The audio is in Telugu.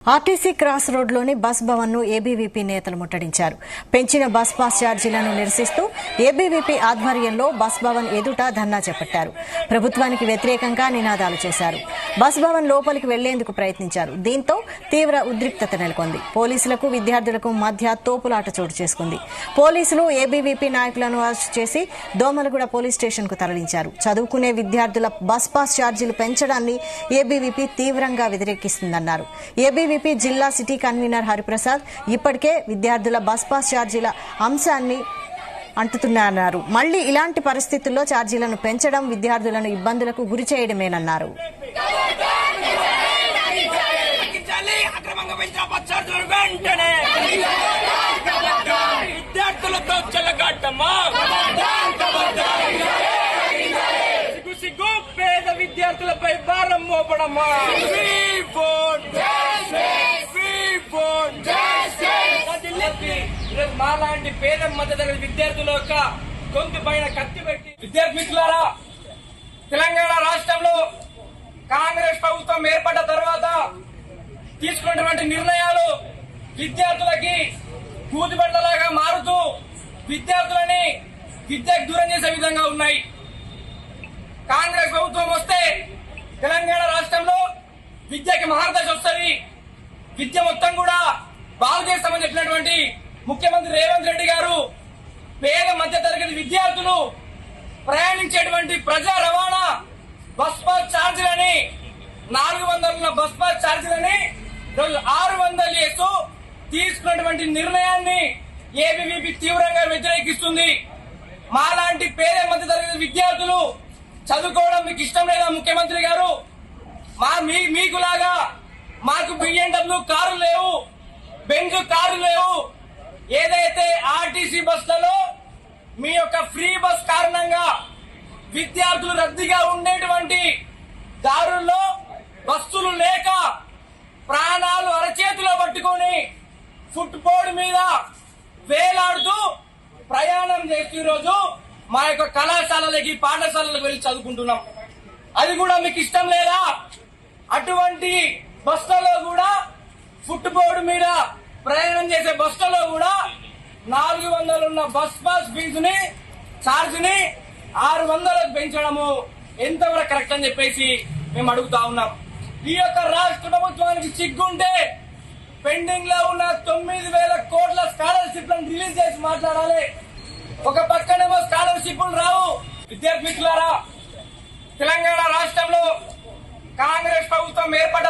ఆర్టీసీ క్రాస్ రోడ్లోని బస్ భవన్ను ఏబీవీపీ నేతలు ముట్టడించారు. పెంచిన బస్ పాస్ ఛార్జీలను నిరసిస్తూ ఏబీవీపీ ఆధ్వర్యంలో బస్ భవన్ ఎదుట ధర్నా చేపట్టారు. ప్రభుత్వానికి వ్యతిరేకంగా నినాదాలు చేశారు. బస్ భవన్ లోపలికి వెళ్లేందుకు ప్రయత్నించారు. దీంతో తీవ్ర ఉద్రిక్తత నెలకొంది. పోలీసులకు విద్యార్థులకు మధ్య తోపులాట చోటు చేసుకుంది. పోలీసులు ఏబీవీపీ నాయకులను అరెస్టు చేసి దోమలగూడ పోలీస్ స్టేషన్ కు తరలించారు. చదువుకునే విద్యార్థుల బస్ పాస్ ఛార్జీలు పెంచడాన్ని ఏబీవీపీ తీవ్రంగా వ్యతిరేకిస్తుందన్నారు. ఏబీవీపీ జిల్లా సిటీ కన్వీనర్ హరిప్రసాద్ ఇప్పటికే విద్యార్థుల బస్ పాస్ ఛార్జీల అంశాన్ని అంటుతున్నారన్నారు. మళ్లీ ఇలాంటి పరిస్థితుల్లో ఛార్జీలను పెంచడం విద్యార్థులను ఇబ్బందులకు గురి చేయడమేనన్నారు. విద్యార్థులపై భారం మోపడమా మాలాంటి పేద మధ్యతరగతి విద్యార్థుల యొక్క గొంతు పైన కత్తి పెట్టి విద్యార్థి మిత్రులారా, తెలంగాణ రాష్ట్రంలో కాంగ్రెస్ ప్రభుత్వం ఏర్పడ్డ తర్వాత తీసుకున్నటువంటి నిర్ణయాలు విద్యార్థులకి కూతుబట్టలాగా మారుతూ విద్యార్థులని విద్యకు దూరం చేసే విధంగా ఉన్నాయి. కాంగ్రెస్ ప్రభుత్వం వస్తే తెలంగాణ రాష్ట్రంలో విద్యకి మహాదశ వస్తుంది, విద్య మొత్తం కూడా బాగు చేస్తామని చెప్పినటువంటి ముఖ్యమంత్రి రేవంత్ రెడ్డి గారు పేద మధ్య తరగతి విద్యార్థులు ప్రయాణించేటువంటి ప్రజా రవాణా బస్ పాస్ ఛార్జీలని 400 ఉన్న బస్ పాస్ ఛార్జీలని 600 చేస్తూ తీసుకున్నటువంటి నిర్ణయాన్ని ఏబీవీపీ తీవ్రంగా వ్యతిరేకిస్తుంది. మాలాంటి పేద మధ్య తరగతి విద్యార్థులు చదువుకోవడం మీకు ఇష్టం లేదా ముఖ్యమంత్రి గారు? మీకులాగా మాకు BMW కారు లేవు, బెంజ్ కారు లేవు. ఏదైతే ఆర్టీసీ బస్సులలో మీ యొక్క ఫ్రీ బస్ కారణంగా విద్యార్థులు రద్దీగా ఉండేటువంటి దారుల్లో బస్సులు లేక ప్రాణాలు అరచేతిలో పట్టుకొని ఫుట్ బోర్డు మీద వేలాడుతూ ప్రయాణం చేస్తూ ఈరోజు మా యొక్క కళాశాలలకి పాఠశాలలకు వెళ్లి చదువుకుంటున్నాం. అది కూడా మీకు ఇష్టం లేదా? అటువంటి బస్సులలో కూడా ఫుట్ బోర్డు మీద ప్రయాణం చేసే బస్సులలో కూడా 400 ఉన్న బస్ పాస్ ఫీజుని ఛార్జిని 600 పెంచడము ఎంతవరకు కరెక్ట్ అని చెప్పేసి మేము అడుగుతా ఉన్నాం. ఈ యొక్క రాష్ట్ర ప్రభుత్వానికి సిగ్గుంటే పెండింగ్ లో ఉన్న 9,000 కోట్ల స్కాలర్షిప్లను రిలీజ్ చేసి మాట్లాడాలి. ఒక పక్కనేమో స్కాలర్షిప్లు రావు. విద్యార్థి మిత్రులారా, తెలంగాణ రాష్ట్రంలో కాంగ్రెస్ ప్రభుత్వం ఏర్పడ్డ